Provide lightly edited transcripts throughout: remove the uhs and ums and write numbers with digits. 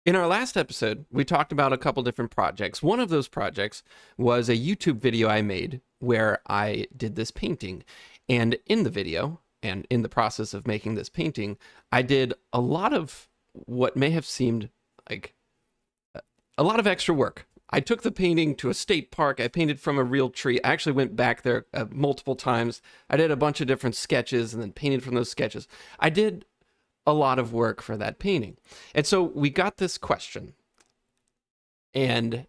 In our last episode, we talked about a couple different projects. One of those projects was a YouTube video I made where I did this painting. And in the video, and in the process of making this painting, I did a lot of what may have seemed like a lot of extra work. I took the painting to a state park. I painted from a real tree. I actually went back there multiple times. I did a bunch of different sketches and then painted from those sketches. I did a lot of work for that painting. And so we got this question, and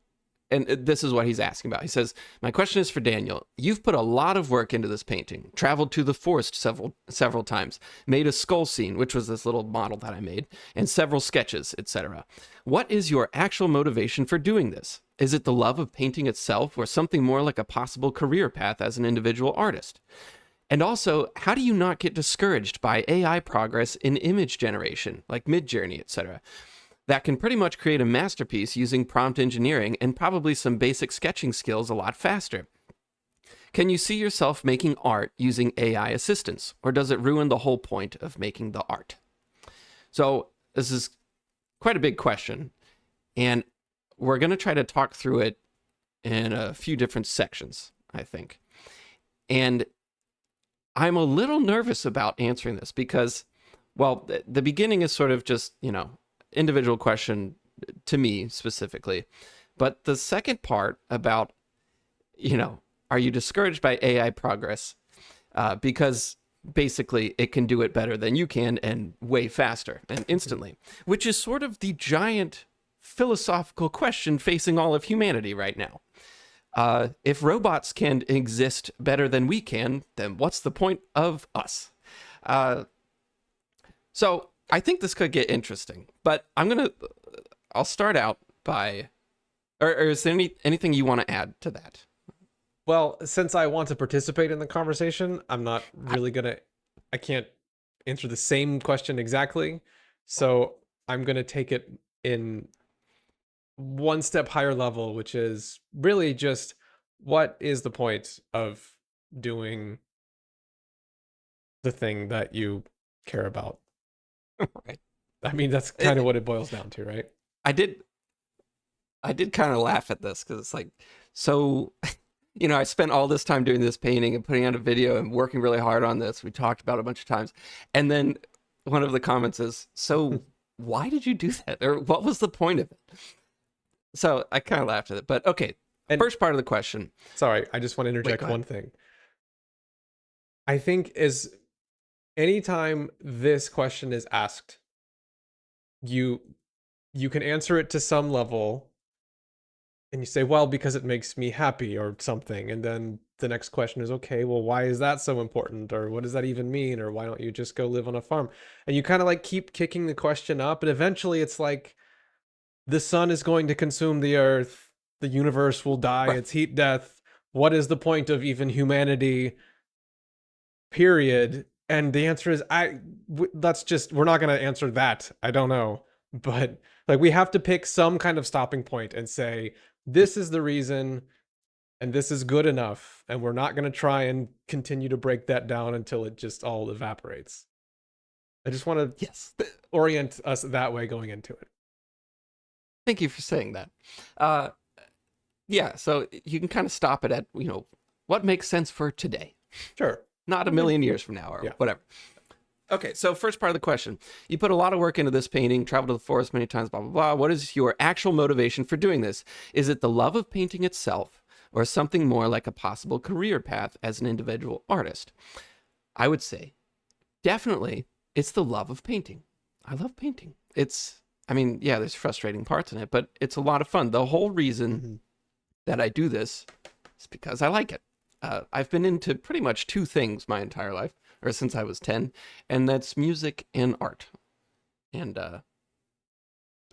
this is what he's asking about. He says, "My question is for Daniel. You've put a lot of work into this painting, traveled to the forest several times, made a skull scene, which was this little model that I made, and several sketches, etc. What is your actual motivation for doing this? Is it the love of painting itself, or something more like a possible career path as an individual artist? And also, how do you not get discouraged by AI progress in image generation, like Midjourney, etc., that can pretty much create a masterpiece using prompt engineering and probably some basic sketching skills a lot faster? Can you see yourself making art using AI assistance, or does it ruin the whole point of making the art?" So this is quite a big question, and we're going to try to talk through it in a few different sections, I think. And I'm a little nervous about answering this because, well, the beginning is sort of just, individual question to me specifically. But the second part about, are you discouraged by AI progress? Because basically it can do it better than you can and way faster and instantly, which is sort of the giant philosophical question facing all of humanity right now. If robots can exist better than we can, then what's the point of us? So I think this could get interesting, but I'll start out by, or is there anything you want to add to that? Well, since I want to participate in the conversation, I'm not really I can't answer the same question exactly. So I'm gonna take it in one step higher level, which is really just what is the point of doing the thing that you care about? Right. I mean, that's kind of what it boils down to, right? I did kind of laugh at this because it's like, so, I spent all this time doing this painting and putting out a video and working really hard on this. We talked about it a bunch of times. And then one of the comments is, "So why did you do that? Or what was the point of it?" So I kind of laughed at it. But okay, And first part of the question. sorry, I just want to interject go ahead. one thing. I think is anytime this question is asked, you you can answer it to some level and you say, well, because it makes me happy or something. And then the next question is, okay, well, why is that so important? Or what does that even mean? Or why don't you just go live on a farm? And you kind of like keep kicking the question up. And eventually it's like the sun is going to consume the earth. The universe will die. Right. It's heat death. What is the point of even humanity? Period. And the answer is, we're not going to answer that. I don't know. But like, we have to pick some kind of stopping point and say, this is the reason and this is good enough. And we're not going to try and continue to break that down until it just all evaporates. I just want to Yes. orient us that way going into it. Thank you for saying that. Yeah, so you can kind of stop it at, what makes sense for today, Sure. not a million years from now or Yeah. whatever. Okay, so first part of the question. You put a lot of work into this painting, traveled to the forest many times, blah, blah, blah. What is your actual motivation for doing this? Is it the love of painting itself, or something more like a possible career path as an individual artist? I would say definitely it's the love of painting. I love painting. Yeah, there's frustrating parts in it, but it's a lot of fun. The whole reason that I do this is because I like it. I've been into pretty much two things my entire life, or since I was 10, and that's music and art. And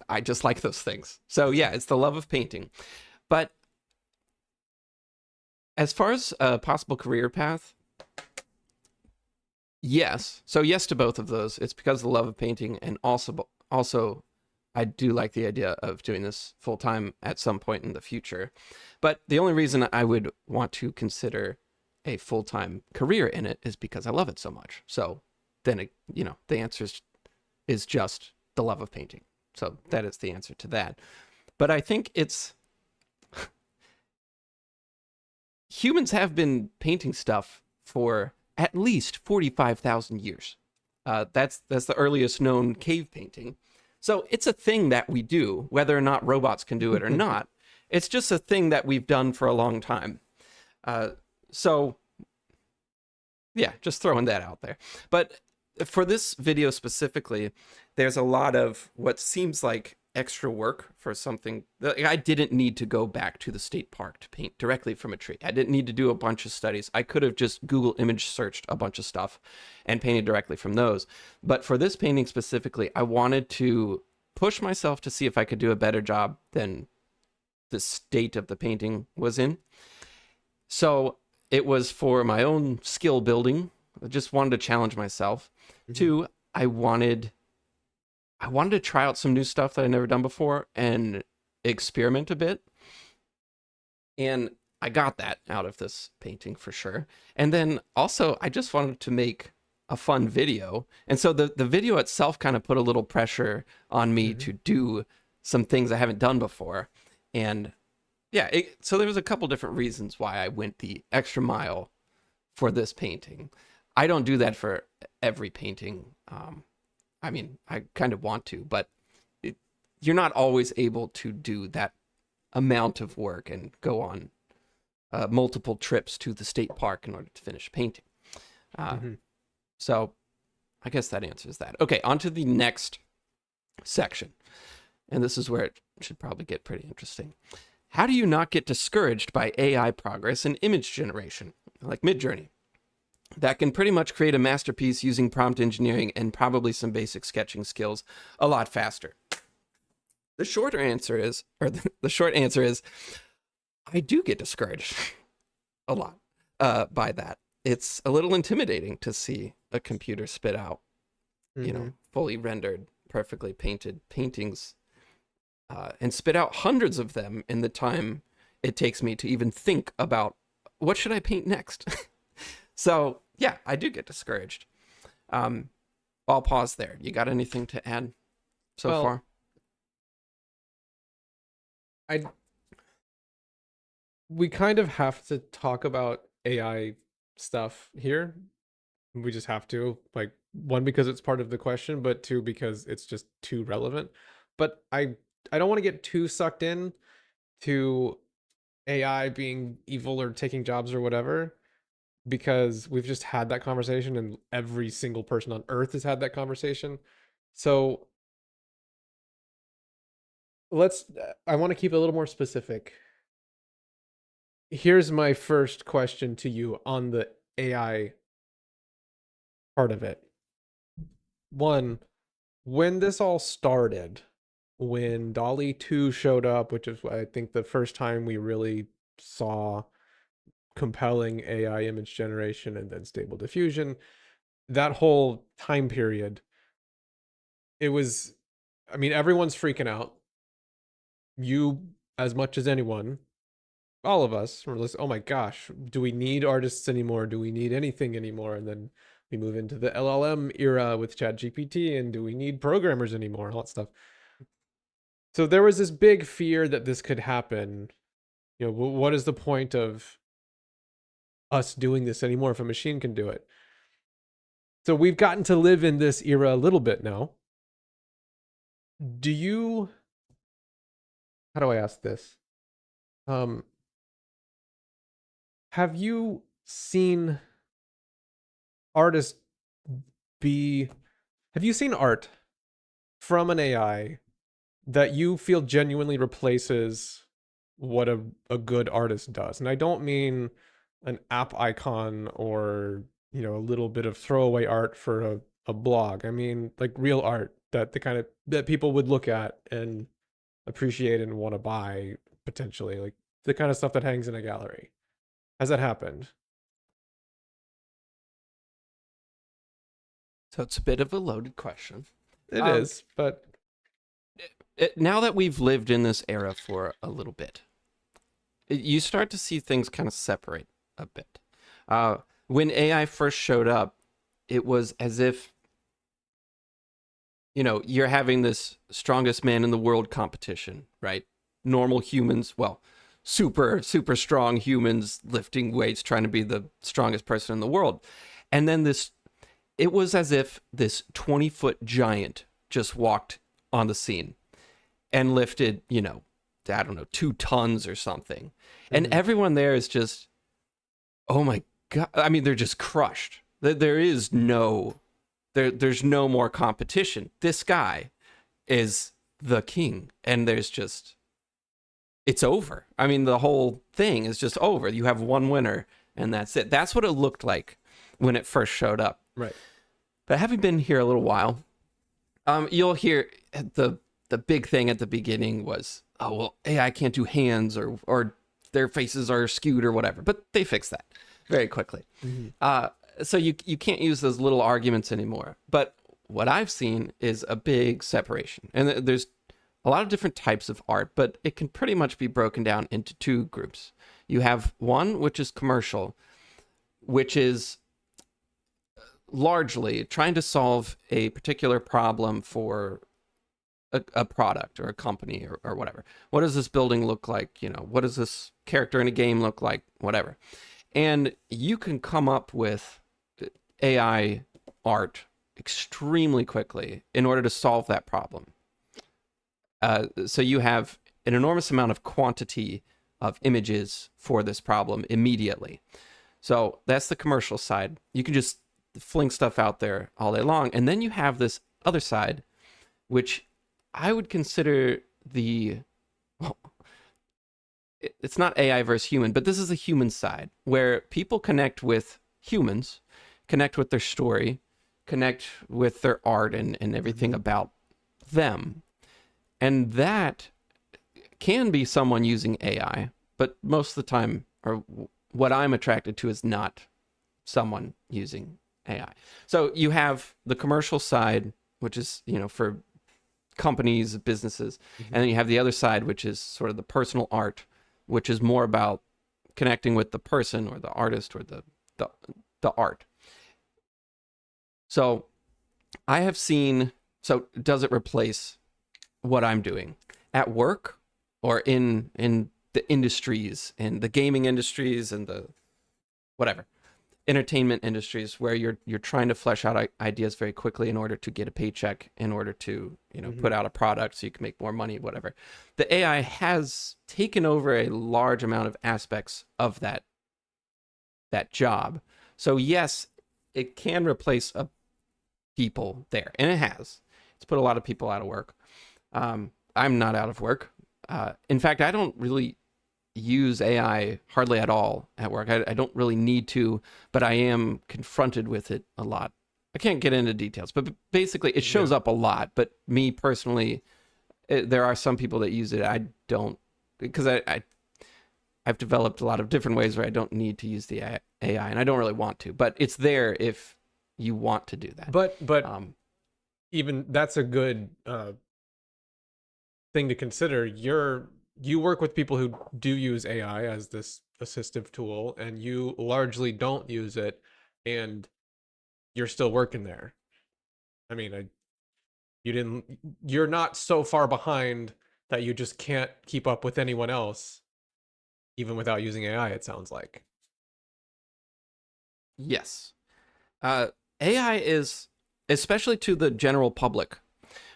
I just like those things. So yeah, it's the love of painting. But as far as a possible career path, yes. So yes to both of those. It's because of the love of painting, and also I do like the idea of doing this full time at some point in the future. But the only reason I would want to consider a full time career in it is because I love it so much. So then, the answer is just the love of painting. So that is the answer to that. But I think it's humans have been painting stuff for at least 45,000 years. That's the earliest known cave painting. So it's a thing that we do, whether or not robots can do it or not. It's just a thing that we've done for a long time. So yeah, just throwing that out there. But for this video specifically, there's a lot of what seems like extra work for something that I didn't need to go back to the state park to paint directly from a tree. I didn't need to do a bunch of studies. I could have just Google image searched a bunch of stuff and painted directly from those. But for this painting specifically, I wanted to push myself to see if I could do a better job than the state of the painting was in. So it was for my own skill building. I just wanted to challenge myself. Mm-hmm. Two, I wanted to try out some new stuff that I'd never done before and experiment a bit. And I got that out of this painting for sure. And then also, I just wanted to make a fun video. And so the video itself kind of put a little pressure on me to do some things I haven't done before. And yeah, so there was a couple different reasons why I went the extra mile for this painting. I don't do that for every painting. I mean, I kind of want to, but you're not always able to do that amount of work and go on multiple trips to the state park in order to finish painting. So I guess that answers that. Okay, on to the next section. And this is where it should probably get pretty interesting. How do you not get discouraged by AI progress in image generation, like Midjourney, that can pretty much create a masterpiece using prompt engineering and probably some basic sketching skills a lot faster? The short answer is, I do get discouraged a lot by that. It's a little intimidating to see a computer spit out, fully rendered, perfectly painted paintings, and spit out hundreds of them in the time it takes me to even think about what should I paint next. So yeah, I do get discouraged. I'll pause there. You got anything to add so far? We kind of have to talk about AI stuff here. We just have to, like, one, because it's part of the question, but two, because it's just too relevant. But I don't want to get too sucked in to AI being evil or taking jobs or whatever, because we've just had that conversation and every single person on earth has had that conversation. So I want to keep it a little more specific. Here's my first question to you on the AI part of it. One, when this all started, when DALL-E 2 showed up, which is I think the first time we really saw compelling AI image generation, and then Stable Diffusion, that whole time period, it was, I mean, everyone's freaking out. You, as much as anyone, all of us were like, oh my gosh, do we need artists anymore? Do we need anything anymore? And then we move into the LLM era with ChatGPT, and do we need programmers anymore? All that stuff. So there was this big fear that this could happen. What is the point of us doing this anymore if a machine can do it? So we've gotten to live in this era a little bit now. How do I ask this? Have you seen artists have you seen art from an AI that you feel genuinely replaces what a good artist does? And I don't mean an app icon or, a little bit of throwaway art for a blog. I mean, like, real art that that people would look at and appreciate and want to buy, potentially, like the kind of stuff that hangs in a gallery. Has that happened? So it's a bit of a loaded question. It is, but now that we've lived in this era for a little bit, you start to see things kind of separate a bit. When AI first showed up, it was as if you're having this strongest man in the world competition, right? Normal humans, well, super, super strong humans lifting weights, trying to be the strongest person in the world. And then it was as if this 20-foot giant just walked on the scene and lifted, I don't know, 2 tons or something. And everyone there is just, oh my God. I mean, they're just crushed. There's no more competition. This guy is the king, and it's over. I mean, the whole thing is just over. You have one winner, and that's it. That's what it looked like when it first showed up. Right. But having been here a little while, you'll hear the big thing at the beginning was, oh, well, AI can't do hands or their faces are skewed or whatever. But they fixed that very quickly. So you can't use those little arguments anymore. But what I've seen is a big separation. And there's a lot of different types of art, but it can pretty much be broken down into 2 groups. You have one, which is commercial, which is largely trying to solve a particular problem for a product or a company or whatever. What does this building look like? What does this character in a game look like? Whatever. And you can come up with AI art extremely quickly in order to solve that problem. So you have an enormous amount of quantity of images for this problem immediately. So that's the commercial side. You can just fling stuff out there all day long. And then you have this other side, which I would consider it's not AI versus human, but this is the human side where people connect with humans, connect with their story, connect with their art and everything about them. And that can be someone using AI, but most of the time, or what I'm attracted to is not someone using AI. So you have the commercial side, which is, for companies, businesses, and then you have the other side, which is sort of the personal art, which is more about connecting with the person or the artist or the art. So I have seen, so does it replace what I'm doing at work or in the industries, in the gaming industries and the whatever entertainment industries, where you're trying to flesh out ideas very quickly in order to get a paycheck, in order to put out a product so you can make more money, whatever. The AI has taken over a large amount of aspects of that job. So yes, it can replace people there, and it has. It's put a lot of people out of work. I'm not out of work. In fact, I don't really use AI hardly at all at work. I don't really need to, but I am confronted with it a lot. I can't get into details, but basically it shows up a lot. But me personally, there are some people that use it. I don't, because I've developed a lot of different ways where I don't need to use the AI, and I don't really want to. But it's there if you want to do that. But even that's a good thing to consider. You work with people who do use AI as this assistive tool, and you largely don't use it, and you're still working there. I mean, you're not so far behind that you just can't keep up with anyone else, even without using AI, it sounds like. Yes. AI is, especially to the general public,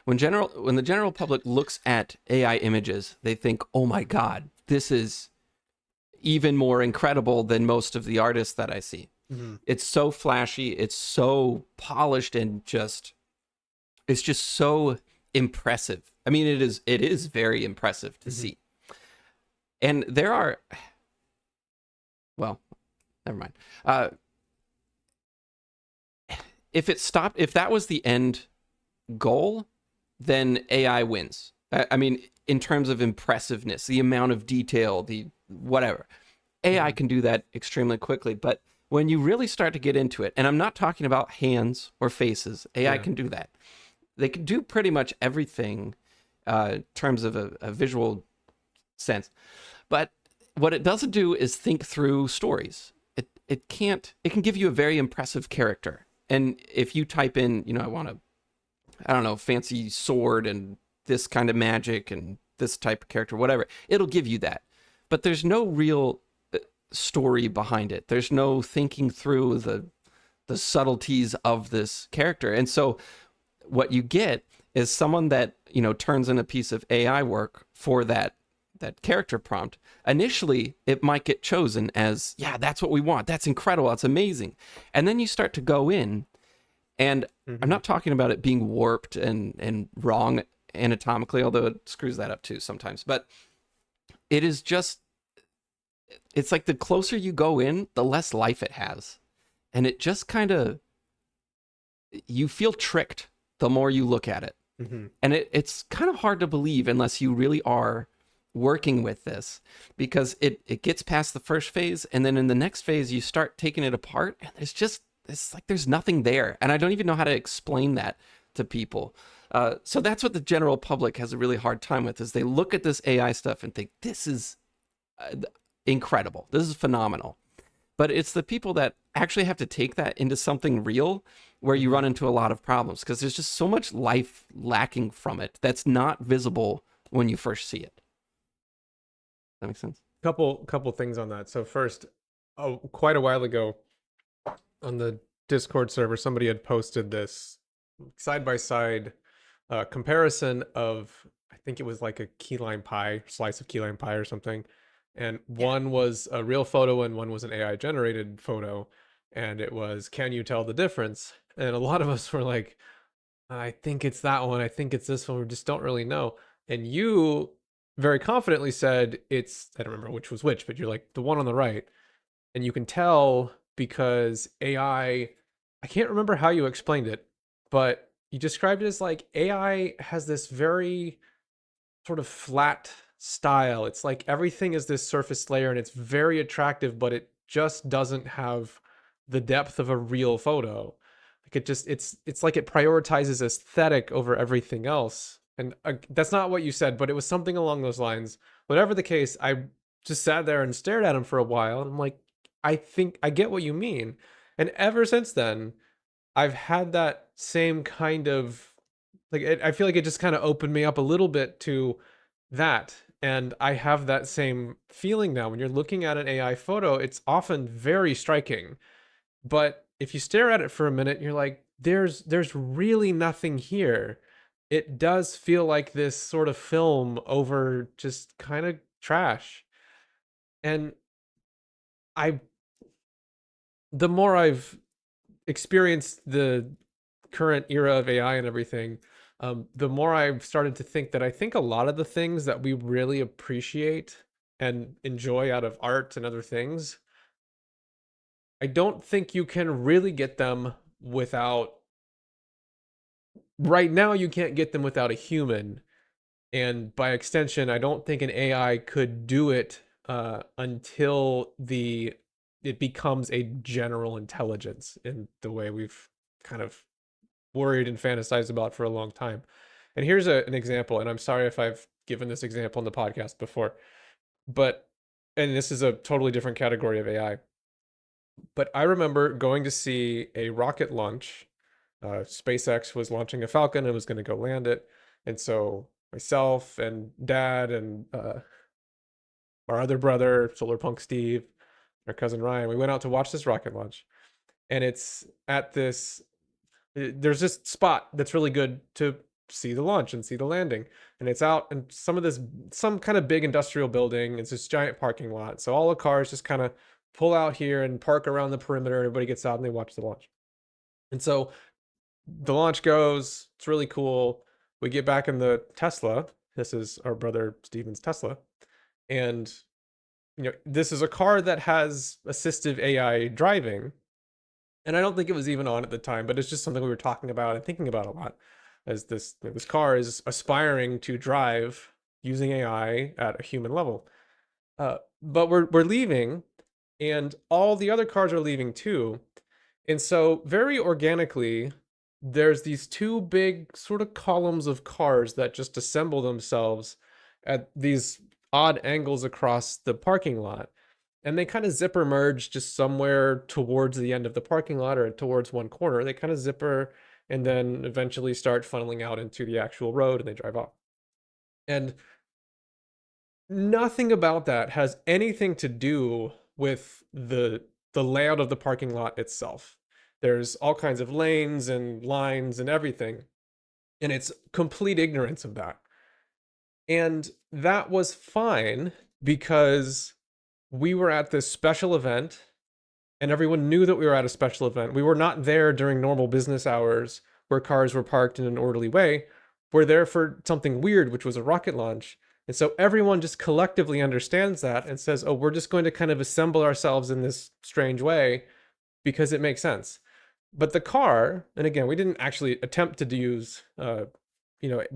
when the general public looks at AI images, they think, oh my God, this is even more incredible than most of the artists that I see. It's so flashy, it's so polished, and it's just so impressive. I mean, it is very impressive to see. And there are, well, never mind. If that was the end goal, then AI wins. I mean, in terms of impressiveness, the amount of detail, the whatever. AI can do that extremely quickly, but when you really start to get into it, and I'm not talking about hands or faces, AI can do that. They can do pretty much everything in terms of a visual sense. But what it doesn't do is think through stories. It can give you a very impressive character. And if you type in, I want I don't know, fancy sword and this kind of magic and this type of character, whatever. It'll give you that. But there's no real story behind it. There's no thinking through the subtleties of this character. And so what you get is someone that, turns in a piece of AI work for that character prompt. Initially, it might get chosen as, yeah, that's what we want. That's incredible. That's amazing. And then you start to go in, and I'm Mm-hmm. not talking about it being warped and wrong anatomically, although it screws that up too sometimes. But it is just, it's like the closer you go in, the less life it has. And it just kind of, you feel tricked the more you look at it. Mm-hmm. And it's kind of hard to believe unless you really are working with this, because it gets past the first phase, and then in the next phase you start taking it apart, and it's like there's nothing there, and I don't even know how to explain that to people. So that's what the general public has a really hard time with, is they look at this AI stuff and think, this is incredible, this is phenomenal. But it's the people that actually have to take that into something real where you Mm-hmm. run into a lot of problems, because there's just so much life lacking from it that's not visible when you first see it. That makes sense. Couple things on that. So first, quite a while ago on the Discord server, somebody had posted this side by side comparison of, I think it was like a key lime pie, slice of key lime pie or something, and Yeah. one was a real photo and one was an AI generated photo, and it was, can you tell the difference? And a lot of us were like, I think it's that one, I think it's this one, we just don't really know. And you very confidently said it's, I don't remember which was which, but you're like, the one on the right. And you can tell because I can't remember how you explained it, but you described it as like AI has this very sort of flat style. It's like everything is this surface layer and it's very attractive, but it just doesn't have the depth of a real photo. Like it's like it prioritizes aesthetic over everything else. And that's not what you said, but it was something along those lines. Whatever the case, I just sat there and stared at him for a while, and I'm like, I think I get what you mean. And ever since then, I've had that same kind of like I feel like it just kind of opened me up a little bit to that. And I have that same feeling now. When you're looking at an AI photo, it's often very striking. But if you stare at it for a minute, you're like, there's really nothing here. It does feel like this sort of film over just kind of trash. And I the more I've experienced the current era of AI and everything, the more I've started to think that I think a lot of the things that we really appreciate and enjoy out of art and other things, I don't think you can really get them without, right now, you can't get them without a human. And by extension, I don't think an AI could do it until it becomes a general intelligence in the way we've kind of worried and fantasized about for a long time. And here's an example, and I'm sorry if I've given this example in the podcast before, but, and this is a totally different category of AI, but I remember going to see a rocket launch. SpaceX was launching a Falcon and was going to go land it. And so myself and dad and our other brother, Solar Punk Steve, our cousin Ryan, we went out to watch this rocket launch. And it's at this there's this spot that's really good to see the launch and see the landing, and it's out in some kind of big industrial building. It's this giant parking lot, so all the cars just kind of pull out here and park around the perimeter. Everybody gets out and they watch the launch. And so the launch goes, it's really cool. We get back in the Tesla. This is our brother Steven's Tesla, and this is a car that has assistive AI driving, and I don't think it was even on at the time, but it's just something we were talking about and thinking about a lot. As this car is aspiring to drive using AI at a human level, but we're leaving, and all the other cars are leaving too, and so very organically, there's these two big sort of columns of cars that just assemble themselves at these odd angles across the parking lot, and they kind of zipper merge just somewhere towards the end of the parking lot or towards one corner. They kind of zipper, and then eventually start funneling out into the actual road and they drive off. And nothing about that has anything to do with the layout of the parking lot itself. There's all kinds of lanes and lines and everything, and it's complete ignorance of that. And that was fine because we were at this special event and everyone knew that we were at a special event. We were not there during normal business hours where cars were parked in an orderly way. We're there for something weird, which was a rocket launch. And so everyone just collectively understands that and says, oh, we're just going to kind of assemble ourselves in this strange way because it makes sense. But the car, and again, we didn't actually attempt to use, the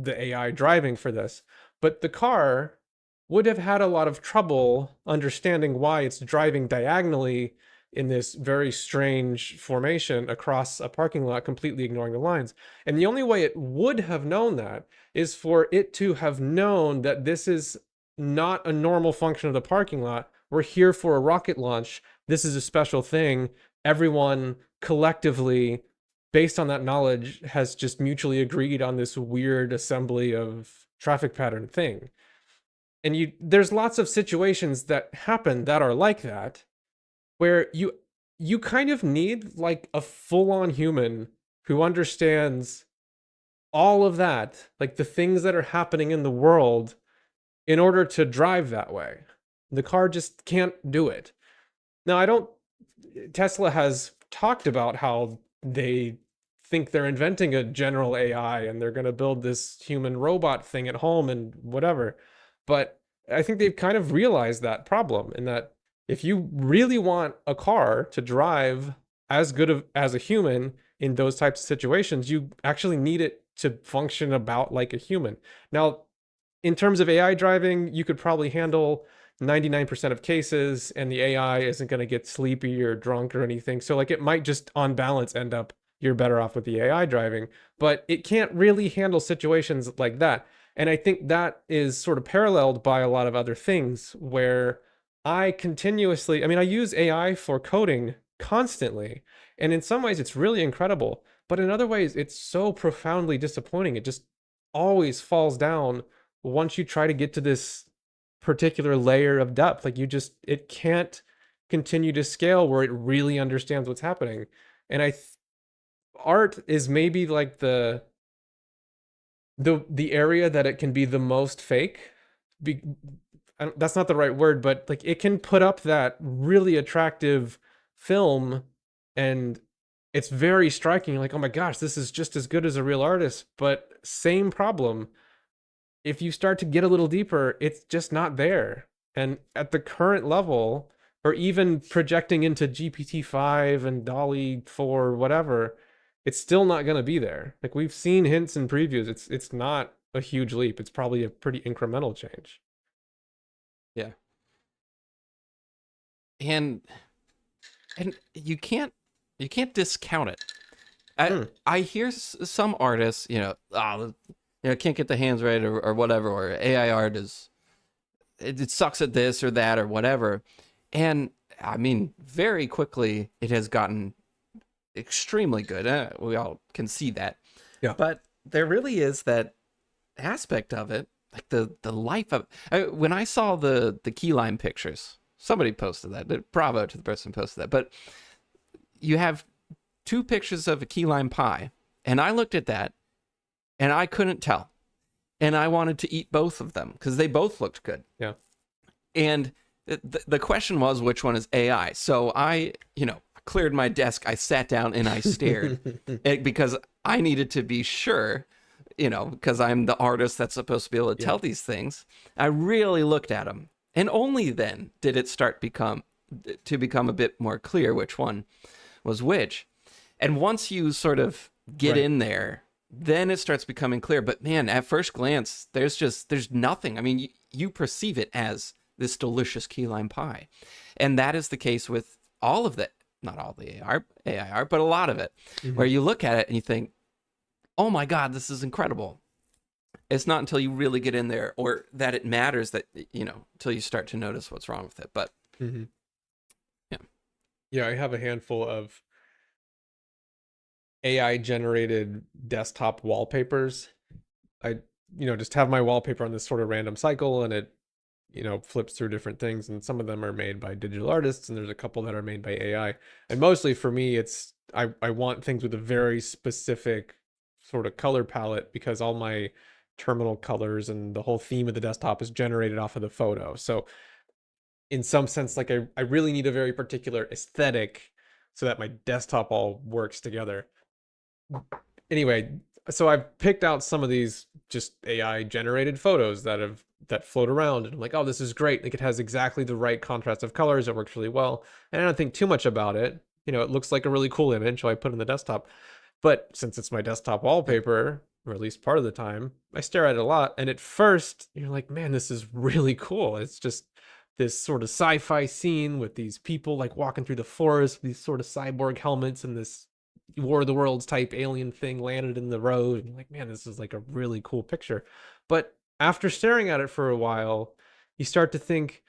AI driving for this, but the car would have had a lot of trouble understanding why it's driving diagonally in this very strange formation across a parking lot, completely ignoring the lines. And the only way it would have known that is for it to have known that this is not a normal function of the parking lot. We're here for a rocket launch. This is a special thing. Everyone collectively, based on that knowledge, has just mutually agreed on this weird assembly of traffic pattern thing. And there's lots of situations that happen that are like that, where you kind of need like a full-on human who understands all of that, like the things that are happening in the world, in order to drive that way. The car just can't do it. Now, I don't Tesla has talked about how they think they're inventing a general AI and they're going to build this human robot thing at home and whatever. But I think they've kind of realized that problem, in that if you really want a car to drive as good as a human in those types of situations, you actually need it to function about like a human. Now, in terms of AI driving, you could probably handle 99% of cases and the AI isn't going to get sleepy or drunk or anything. So like it might just on balance end up you're better off with the AI driving, but it can't really handle situations like that. And I think that is sort of paralleled by a lot of other things where I use AI for coding constantly. And in some ways it's really incredible, but in other ways it's so profoundly disappointing. It just always falls down once you try to get to this particular layer of depth. Like it can't continue to scale where it really understands what's happening. And art is maybe like the area that it can be the most fake. be, that's not the right word, but like it can put up that really attractive film and it's very striking, like, oh my gosh, this is just as good as a real artist. But same problem, if you start to get a little deeper, it's just not there. And at the current level, or even projecting into GPT-5 and Dolly 4, whatever, it's still not going to be there. Like we've seen hints and previews. It's not a huge leap. It's probably a pretty incremental change. Yeah. And you can't discount it. I hear some artists, can't get the hands right or whatever, or AI art it sucks at this or that or whatever. And I mean, very quickly it has gotten extremely good. We all can see that. Yeah. But there really is that aspect of it, like the life of when I saw the key lime pictures, somebody posted that. Bravo to the person who posted that. But you have two pictures of a key lime pie, and I looked at that and I couldn't tell. And I wanted to eat both of them because they both looked good. Yeah. And the question was, which one is AI? So I, cleared my desk. I sat down and I stared because I needed to be sure, because I'm the artist that's supposed to be able to tell these things. I really looked at them. And only then did it start to become a bit more clear which one was which. And once you sort of get in there, then it starts becoming clear. But man, at first glance, there's nothing. I mean, you perceive it as this delicious key lime pie. And that is the case with all of that. Not all the AI art, but a lot of it, where you look at it and you think, oh my God, this is incredible. It's not until you really get in there or that it matters that, until you start to notice what's wrong with it. But yeah, I have a handful of AI generated desktop wallpapers. I, just have my wallpaper on this sort of random cycle, and it, flips through different things. And some of them are made by digital artists, and there's a couple that are made by AI. And mostly for me, it's I want things with a very specific sort of color palette, because all my terminal colors and the whole theme of the desktop is generated off of the photo. So in some sense, like I really need a very particular aesthetic so that my desktop all works together. Anyway, so I've picked out some of these just AI generated photos that float around, and I'm like, oh, this is great. Like, it has exactly the right contrast of colors. It works really well. And I don't think too much about it. It looks like a really cool image, so I put it in the desktop. But since it's my desktop wallpaper, or at least part of the time, I stare at it a lot. And at first, you're like, man, this is really cool. It's just this sort of sci-fi scene with these people like walking through the forest, these sort of cyborg helmets, and this War of the Worlds type alien thing landed in the road. And you're like, man, this is like a really cool picture. But after staring at it for a while, you start to think,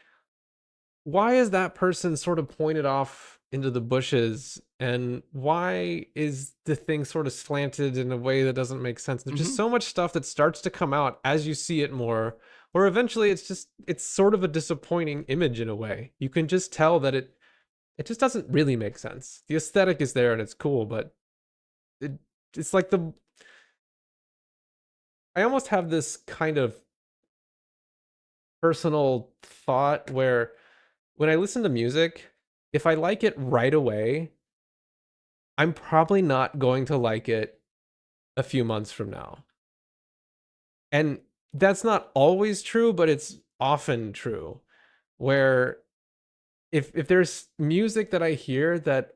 why is that person sort of pointed off into the bushes, and why is the thing sort of slanted in a way that doesn't make sense? There's just Hmm. so much stuff that starts to come out as you see it more, or eventually it's sort of a disappointing image in a way. You can just tell that it just doesn't really make sense. The aesthetic is there and it's cool, but it it's like the I almost have this kind of personal thought where when I listen to music, if I like it right away, I'm probably not going to like it a few months from now. And that's not always true, but it's often true. Where if there's music that I hear that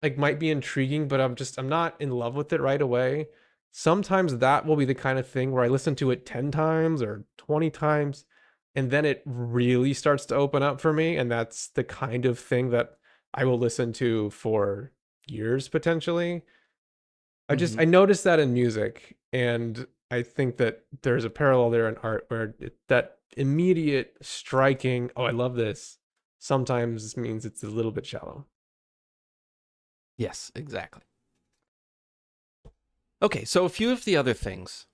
like might be intriguing, but I'm not in love with it right away. Sometimes that will be the kind of thing where I listen to it 10 times or 20 times, and then it really starts to open up for me. And that's the kind of thing that I will listen to for years potentially. I Hmm. noticed that in music, and I think that there's a parallel there in art where that immediate striking, oh, I love this, sometimes means it's a little bit shallow. Yes, exactly. Okay, so a few of the other things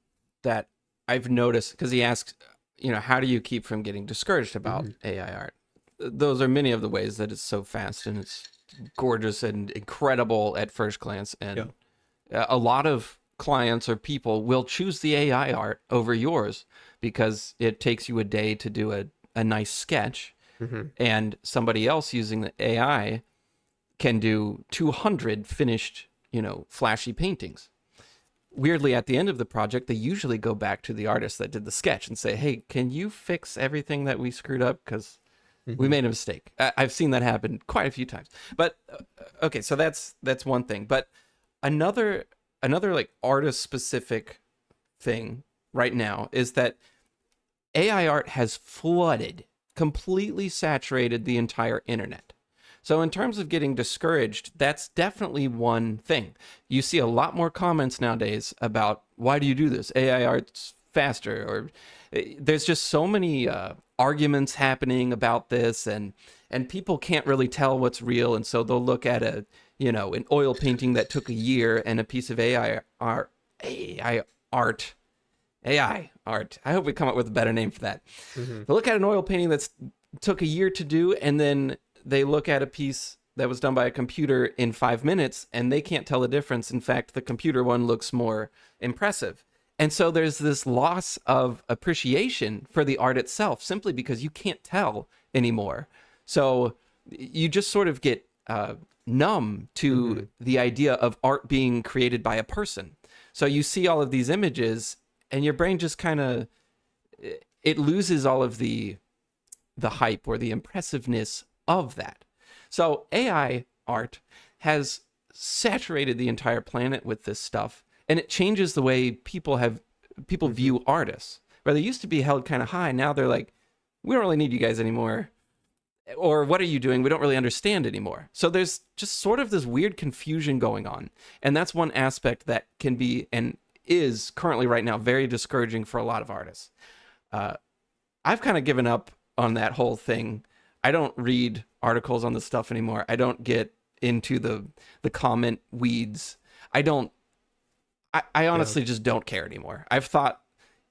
that I've noticed, because he asks, how do you keep from getting discouraged about Hmm. AI art? Those are many of the ways that it's so fast and it's gorgeous and incredible at first glance. Yeah. And a lot of clients or people will choose the AI art over yours because it takes you a day to do a nice sketch, Hmm. and somebody else using the AI can do 200 finished, flashy paintings. Weirdly, at the end of the project, they usually go back to the artist that did the sketch and say, hey, can you fix everything that we screwed up? Because we Hmm. made a mistake. I've seen that happen quite a few times. But okay, so that's one thing. But another like artist specific thing right now is that AI art has flooded, completely saturated the entire internet. So, in terms of getting discouraged, that's definitely one thing. You see a lot more comments nowadays about why do you do this? AI art's faster, or there's just so many arguments happening about this, and people can't really tell what's real, and so they'll look at an oil painting that took a year and a piece of AI art AI art. I hope we come up with a better name for that. Hmm. They look at an oil painting that's took a year to do, and then they look at a piece that was done by a computer in 5 minutes, and they can't tell the difference. In fact, the computer one looks more impressive. And so there's this loss of appreciation for the art itself simply because you can't tell anymore. So you just sort of get numb to Hmm. the idea of art being created by a person. So you see all of these images, and your brain just kind of it loses all of the hype or the impressiveness of that. So AI art has saturated the entire planet with this stuff, and it changes the way people Hmm. view artists. Where they used to be held kind of high, now they're like, we don't really need you guys anymore. Or what are you doing? We don't really understand anymore. So there's just sort of this weird confusion going on. And that's one aspect that can be and is currently right now very discouraging for a lot of artists. Uh, I've kind of given up on that whole thing. I don't read articles on this stuff anymore. I don't get into the comment weeds. I don't. I Yeah. honestly just don't care anymore. I've thought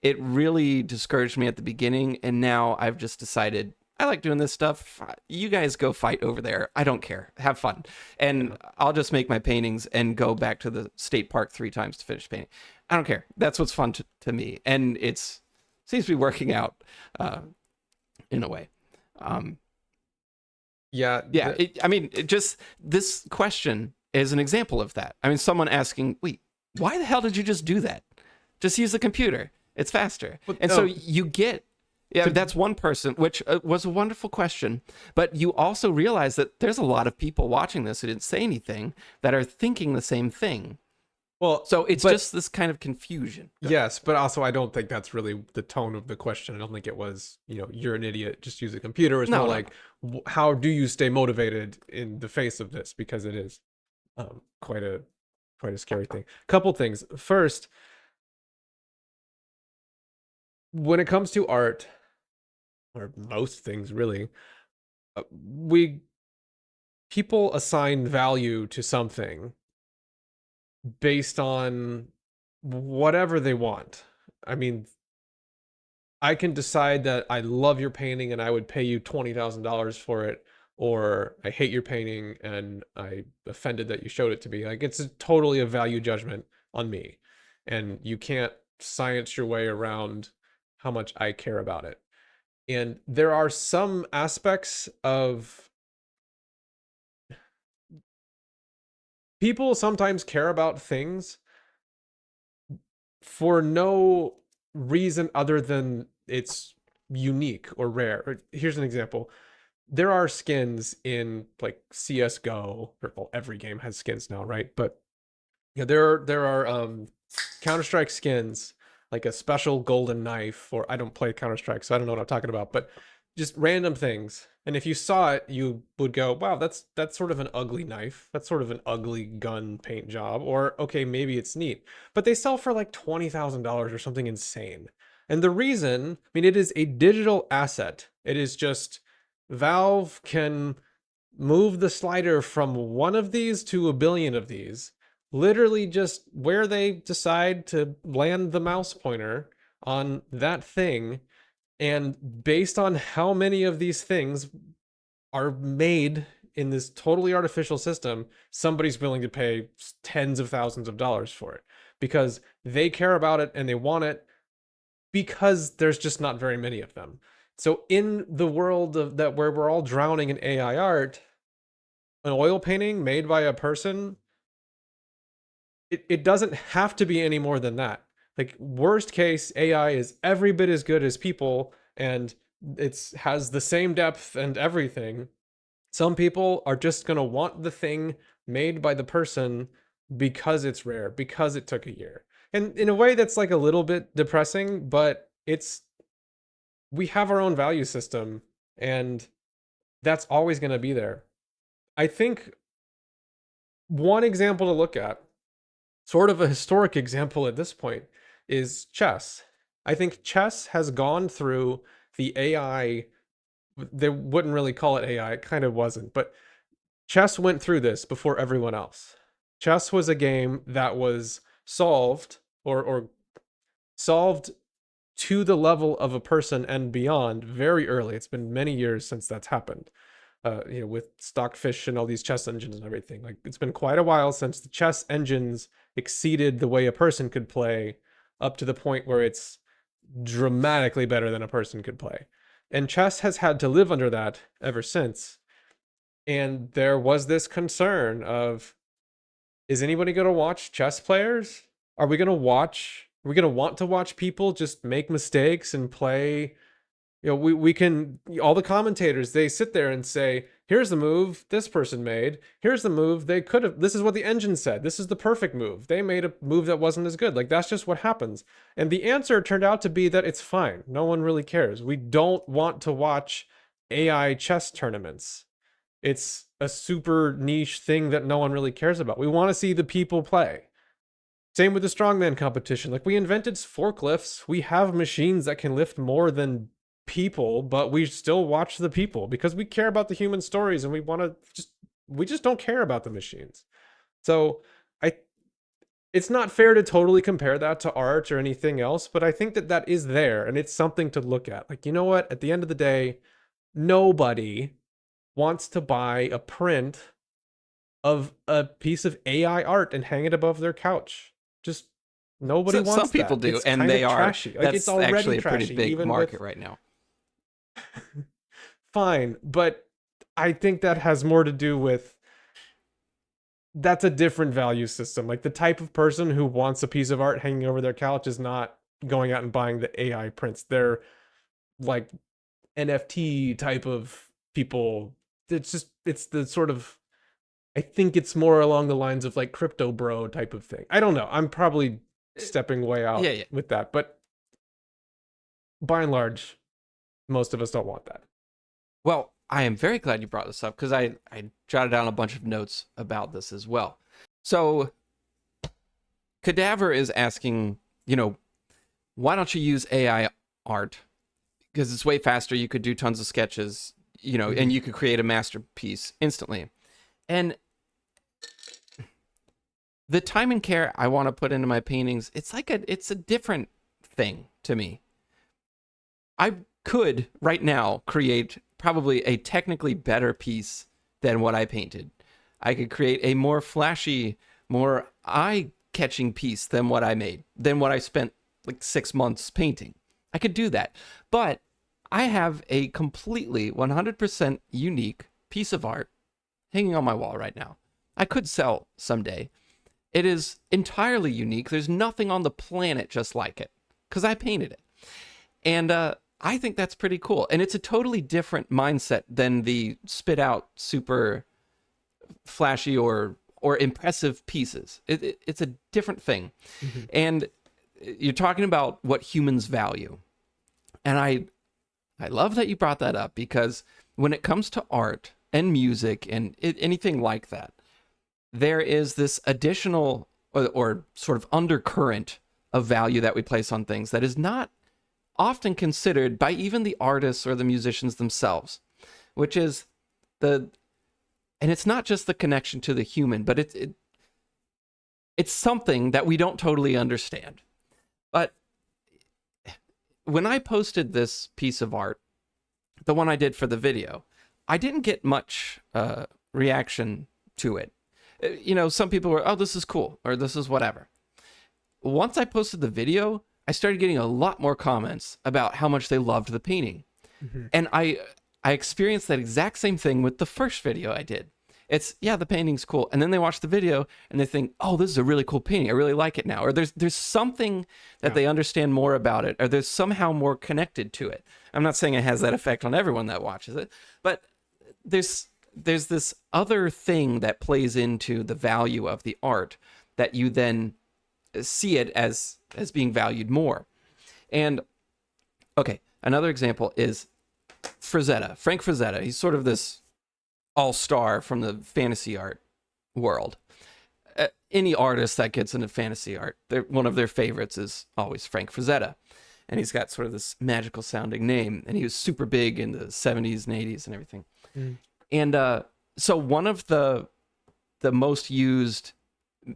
it really discouraged me at the beginning, and now I've just decided I like doing this stuff. You guys go fight over there. I don't care. Have fun. Yeah. And I'll just make my paintings and go back to the state park 3 times to finish painting. I don't care. That's what's fun to me. And it's seems to be working out in a way. Um, Yeah. yeah. I mean, it just this question is an example of that. I mean, someone asking, wait, why the hell did you just do that? Just use the computer. It's faster. But And so you get, yeah, to, that's one person, which was a wonderful question. But you also realize that there's a lot of people watching this who didn't say anything that are thinking the same thing. well, So it's but just this kind of confusion. yes, but also I don't think that's really the tone of the question. I don't think it was, you're an idiot, just use a computer. It's more No, no, like, how do you stay motivated in the face of this? Because it is quite a scary thing. Couple things. First, when it comes to art, or most things really, we people assign value to something based on whatever they want. I mean, I can decide that I love your painting and I would pay you $20,000 for it, or I hate your painting and I offended that you showed it to me. Like, it's totally a value judgment on me, and you can't science your way around how much I care about it. And there are some aspects of people sometimes care about things for no reason other than it's unique or rare. Here's an example. There are skins in like CS:GO, or well, every game has skins now, right? But yeah, there are Counter-Strike skins, like a special golden knife, or I don't play Counter-Strike, so I don't know what I'm talking about, but just random things. And if you saw it, you would go, wow, that's sort of an ugly knife. That's sort of an ugly gun paint job. Or okay, maybe it's neat. But they sell for like $20,000 or something insane. And the reason, I mean, it is a digital asset. It is just Valve can move the slider from one of these to a billion of these, literally just where they decide to land the mouse pointer on that thing. And based on how many of these things are made in this totally artificial system, somebody's willing to pay tens of thousands of dollars for it because they care about it and they want it, because there's just not very many of them. So in the world of that, where we're all drowning in AI art, an oil painting made by a person, it doesn't have to be any more than that. Like, worst case, AI is every bit as good as people, and it's has the same depth and everything. Some people are just going to want the thing made by the person because it's rare, because it took a year. And in a way that's like a little bit depressing, but we have our own value system, and that's always going to be there. I think one example to look at, sort of a historic example at this point, is chess. I think chess has gone through the AI, they wouldn't really call it AI, it kind of wasn't, but chess went through this before everyone else. Chess was a game that was solved, or solved to the level of a person and beyond very early. It's been many years since that's happened. With Stockfish and all these chess engines and everything. Like, it's been quite a while since the chess engines exceeded the way a person could play, up to the point where it's dramatically better than a person could play. And chess has had to live under that ever since. And there was this concern of, is anybody going to watch chess players? Are we going to watch? Are we going to want to watch people just make mistakes and play? We can, all the commentators, they sit there and say, here's the move this person made. Here's the move they could have. This is what the engine said. This is the perfect move. They made a move that wasn't as good. Like, that's just what happens. And the answer turned out to be that it's fine. No one really cares. We don't want to watch AI chess tournaments. It's a super niche thing that no one really cares about. We want to see the people play. Same with the strongman competition. Like, we invented forklifts. We have machines that can lift more than people, but we still watch the people because we care about the human stories, and we just don't care about the machines. So I it's not fair to totally compare that to art or anything else, but I think that that is there and it's something to look at. Like, you know what? At the end of the day, nobody wants to buy a print of a piece of AI art and hang it above their couch. Just nobody So some wants people that. do, It's and kind they of are. trashy. Like it's That's already actually a pretty trashy, big even market with right now. fine, but I think that has more to do with that's a different value system. Like the type of person who wants a piece of art hanging over their couch is not going out and buying the AI prints. They're like NFT type of people. It's the sort of I think it's more along the lines of like crypto bro type of thing. I don't know. I'm probably Uh, stepping way Yeah, out yeah. with that, but by and large, most of us don't want that. Well, I am very glad you brought this up because I jotted down a bunch of notes about this as well. So, Cadaver is asking, why don't you use AI art? Because it's way faster. You could do tons of sketches, and Mhm. you could create a masterpiece instantly. And the time and care I want to put into my paintings, it's a different thing to me. I could right now create probably a technically better piece than what I painted. I could create a more flashy, more eye-catching piece than what I made, than what I spent like 6 months painting. I could do that. But I have a completely 100% unique piece of art hanging on my wall right now. I could sell someday. It is entirely unique. There's nothing on the planet just like it because I painted it. And I think that's pretty cool. And it's a totally different mindset than the spit out super flashy or impressive pieces. It's a different thing. Mhm. And you're talking about what humans value. And I love that you brought that up because when it comes to art and music and anything like that, there is this additional or sort of undercurrent of value that we place on things that is not often considered by even the artists or the musicians themselves, which is the and it's not just the connection to the human, but it's something that we don't totally understand. But when I posted this piece of art, the one I did for the video, I didn't get much reaction to it. Some people were, "Oh, this is cool," or "This is whatever." Once I posted the video, I started getting a lot more comments about how much they loved the painting. Mhm. And I experienced that exact same thing with the first video I did. It's yeah, the painting's cool, and then they watch the video and they think, "Oh, this is a really cool painting. I really like it now." Or there's something that Yeah. they understand more about it, or there's somehow more connected to it. I'm not saying it has that effect on everyone that watches it, but there's this other thing that plays into the value of the art that you then see it as being valued more. And okay, another example is Frazetta, Frank Frazetta. He's sort of this all-star from the fantasy art world. Any artist that gets into fantasy art, one of their favorites is always Frank Frazetta. And he's got sort of this magical sounding name. And he was super big in the 70s and 80s and everything. Mm. And so one of the most used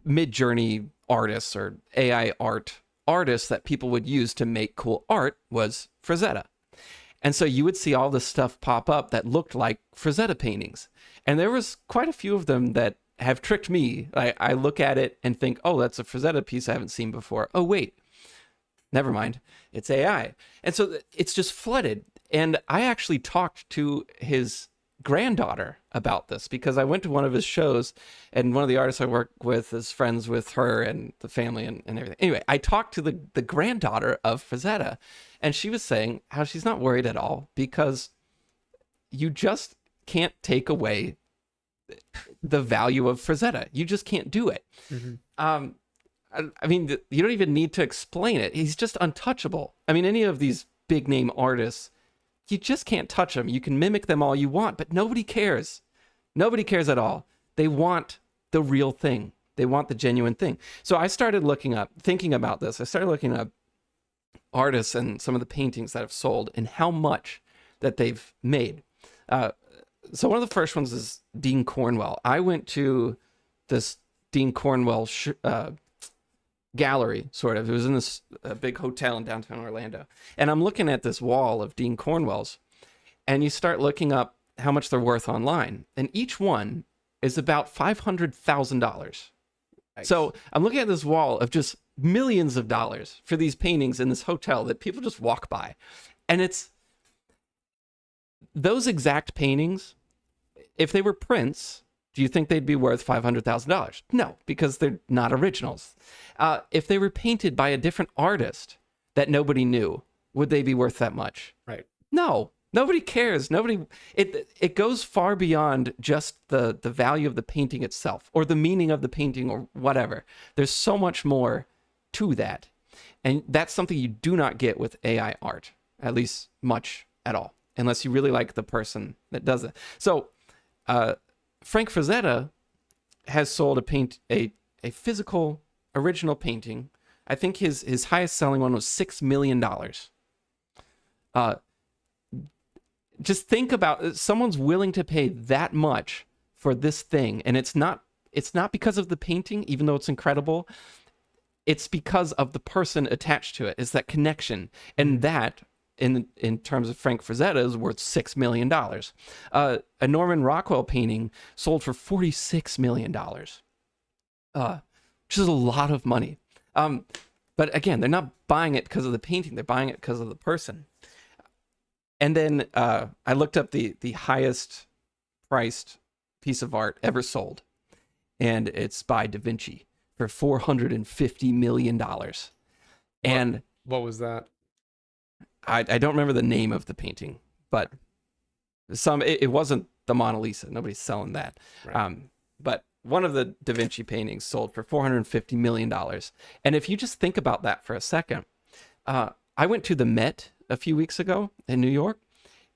mid-journey artists or AI art artists that people would use to make cool art was Frazetta. And so you would see all this stuff pop up that looked like Frazetta paintings. And there was quite a few of them that have tricked me. I look at it and think, oh, that's a Frazetta piece I haven't seen before. Oh, wait, never mind. It's AI. And so it's just flooded. And I actually talked to his granddaughter about this because I went to one of his shows and one of the artists I work with is friends with her and the family and everything. Anyway, I talked to the granddaughter of Frazetta and she was saying how she's not worried at all because you just can't take away the value of Frazetta. You just can't do it. Mhm. I mean, you don't even need to explain it. He's just untouchable. I mean, any of these big name artists, you just can't touch them. You can mimic them all you want, but nobody cares. Nobody cares at all. They want the real thing. They want the genuine thing. So I started thinking about this. I started looking up artists and some of the paintings that have sold and how much that they've made. So one of the first ones is Dean Cornwell. I went to this Dean Cornwell gallery, sort of. It was in this big hotel in downtown Orlando. And I'm looking at this wall of Dean Cornwell's, and you start looking up how much they're worth online. And each one is about $500,000. Nice. So I'm looking at this wall of just millions of dollars for these paintings in this hotel that people just walk by. And it's those exact paintings, if they were prints, do you think they'd be worth $500,000? No, because they're not originals. If they were painted by a different artist that nobody knew, would they be worth that much? Right. No, nobody cares. Nobody. It goes far beyond just the value of the painting itself or the meaning of the painting or whatever. There's so much more to that, and that's something you do not get with AI art, at least much at all, unless you really like the person that does it. So, Frank Frazetta has sold a physical original painting. I think his highest selling one was $6 million. Just think about someone's willing to pay that much for this thing, and it's not because of the painting, even though it's incredible. It's because of the person attached to it. It's that connection, and that in terms of Frank Frazetta is worth $6 million. A Norman Rockwell painting sold for $46 million, which is a lot of money. But again, they're not buying it because of the painting; they're buying it because of the person. And then I looked up the highest priced piece of art ever sold, and it's by Da Vinci for $450 million. And what was that? I don't remember the name of the painting, but it wasn't the Mona Lisa. Nobody's selling that. Right. But one of the Da Vinci paintings sold for $450 million. And if you just think about that for a second, I went to the Met a few weeks ago in New York,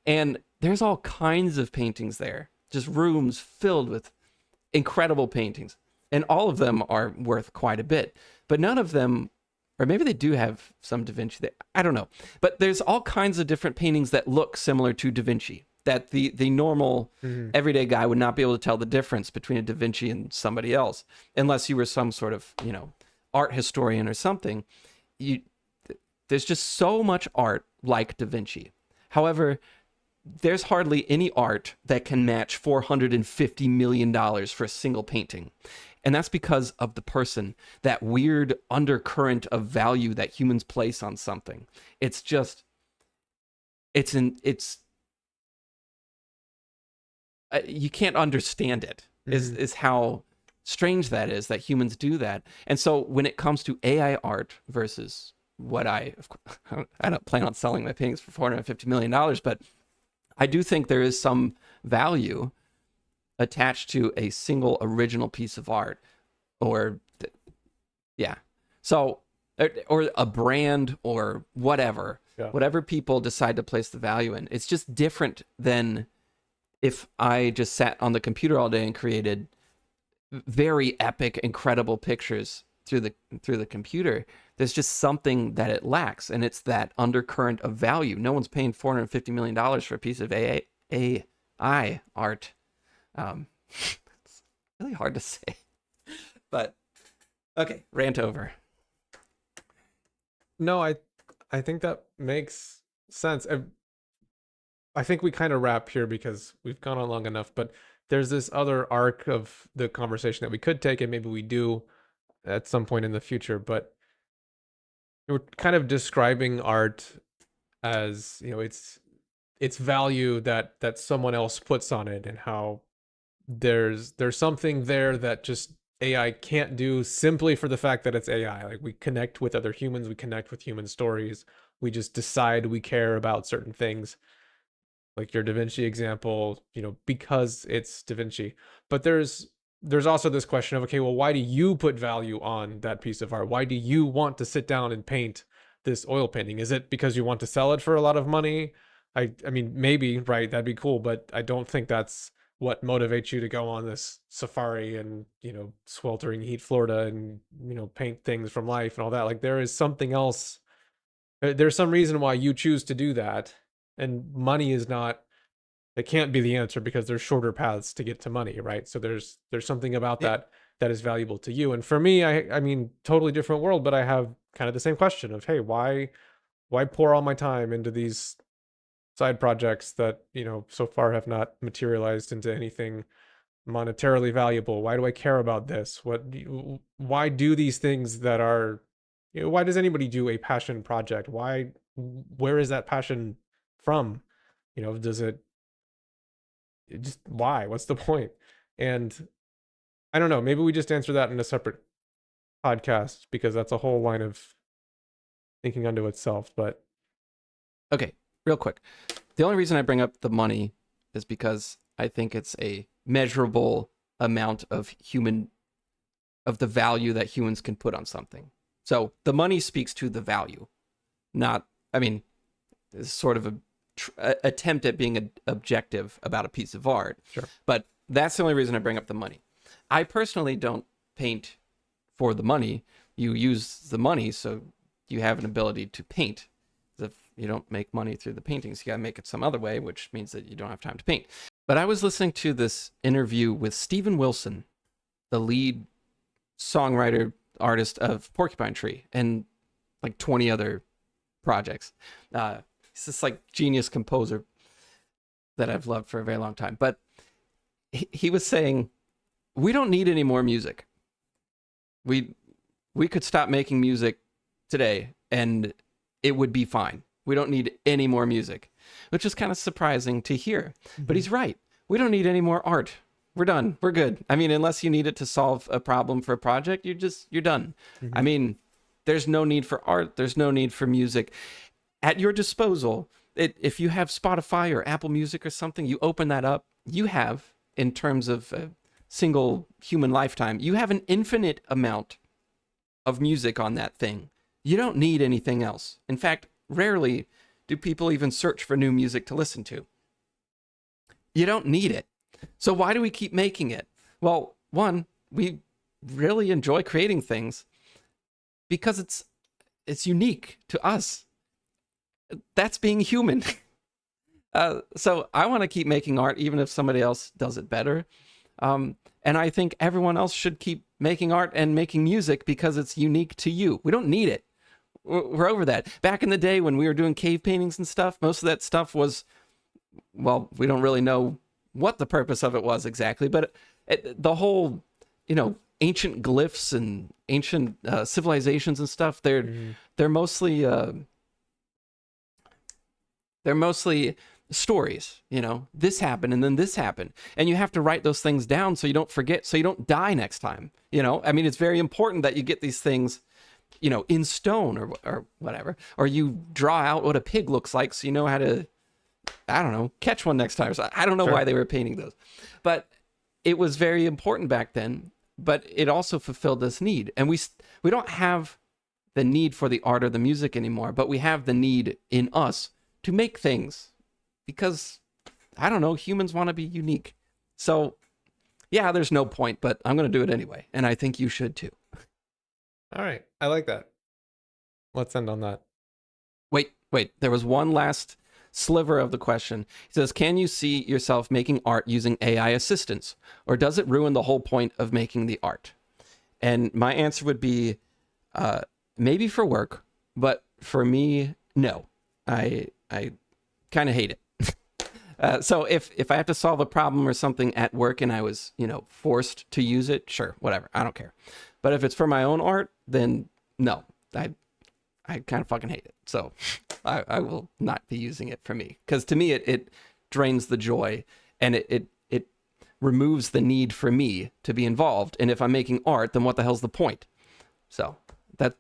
and there's all kinds of paintings there, just rooms filled with incredible paintings. And all of them are worth quite a bit, but none of them, or maybe they do have some Da Vinci there. I don't know. But there's all kinds of different paintings that look similar to Da Vinci that the normal everyday guy would not be able to tell the difference between a Da Vinci and somebody else, unless you were some sort of, art historian or something. There's just so much art like Da Vinci. However, there's hardly any art that can match $450 million for a single painting. And that's because of the person, that weird undercurrent of value that humans place on something. It's just, you can't understand it, is how strange that is, that humans do that. And so when it comes to AI art versus what I don't plan on selling my paintings for $450 million, but I do think there is some value attached to a single original piece of art, or so, or a brand or whatever, whatever people decide to place the value in. It's just different than if I just sat on the computer all day and created very epic, incredible pictures through the computer. There's just something that it lacks, and it's that undercurrent of value. No one's paying $450 million for a piece of AI art. It's really hard to say, but okay, rant over. No, I think that makes sense. I think we kind of wrap here because we've gone on long enough, but there's this other arc of the conversation that we could take, and maybe we do at some point in the future, but we're kind of describing art as, its value that someone else puts on it, and how there's something there that just AI can't do simply for the fact that it's AI. Like, we connect with other humans, we connect with human stories, we just decide we care about certain things, like your Da Vinci example, because it's Da Vinci. But there's also this question of, okay, well, why do you put value on that piece of art? Why do you want to sit down and paint this oil painting? Is it because you want to sell it for a lot of money? I mean, maybe, right? That'd be cool, but I don't think that's what motivates you to go on this safari and, sweltering heat Florida and, paint things from life and all that. Like, there is something else. There's some reason why you choose to do that, and money is not, it can't be the answer, because there's shorter paths to get to money, right? So there's something about that. that is valuable to you. And for me, I mean, totally different world, but I have kind of the same question of, hey, why pour all my time into these side projects that, you know, so far have not materialized into anything monetarily valuable? Why do I care about this? Why do these things that are, you know, why does anybody do a passion project? Where is that passion from? You know, does it just, why? What's the point? And I don't know, maybe we just answer that in a separate podcast because that's a whole line of thinking unto itself. But Okay, real quick. The only reason I bring up the money is because I think it's a measurable amount of the value that humans can put on something. So the money speaks to the value, not, I mean, it's sort of a attempt at being objective about a piece of art. sure. But that's the only reason I bring up the money. I personally don't paint for the money. You use the money so you have an ability to paint. If you don't make money through the paintings, you got to make it some other way, which means that you don't have time to paint. But I was listening to this interview with Steven Wilson, the lead songwriter artist of Porcupine Tree and like 20 other projects. He's this like genius composer that I've loved for a very long time. But he was saying, we don't need any more music. We could stop making music today and it would be fine. We don't need any more music, which is kind of surprising to hear. But he's right. We don't need any more art. We're done. We're good. I mean, unless you need it to solve a problem for a project, you're done. I mean, there's no need for art. There's no need for music. At your disposal, if you have Spotify or Apple Music or something, you open that up, you have, in terms of a single human lifetime, you have an infinite amount of music on that thing. You don't need anything else. In fact, rarely do people even search for new music to listen to. You don't need it. So why do we keep making it? Well, one, we really enjoy creating things because it's unique to us. That's being human. So I want to keep making art even if somebody else does it better. And I think everyone else should keep making art and making music because it's unique to you. We don't need it. We're over that. Back in the day when we were doing cave paintings and stuff, most of that stuff was, well, we don't really know what the purpose of it was exactly, but the whole, you know, ancient glyphs and ancient civilizations and stuff, they're mostly stories. You know, this happened and then this happened, and you have to write those things down so you don't forget, so you don't die next time. You know, I mean, it's very important that you get these things, you know, in stone or whatever, or you draw out what a pig looks like so you know how to, I don't know, catch one next time. So I don't know why they were painting those, but it was very important back then. But it also fulfilled this need, and we don't have the need for the art or the music anymore, but we have the need in us to make things because, I don't know, humans want to be unique. So yeah, there's no point, but I'm going to do it anyway, and I think you should too. All right. I like that. Let's end on that. Wait. There was one last sliver of the question. He says, can you see yourself making art using AI assistance, or does it ruin the whole point of making the art? And my answer would be maybe for work, but for me, no. I kind of hate it. So if I have to solve a problem or something at work and I was, you know, forced to use it, sure, whatever. I don't care. But if it's for my own art, then no. I kind of fucking hate it. So I will not be using it for me. Because to me, it drains the joy, and it removes the need for me to be involved. And if I'm making art, then what the hell's the point? So that's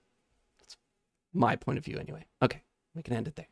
my point of view anyway. Okay, we can end it there.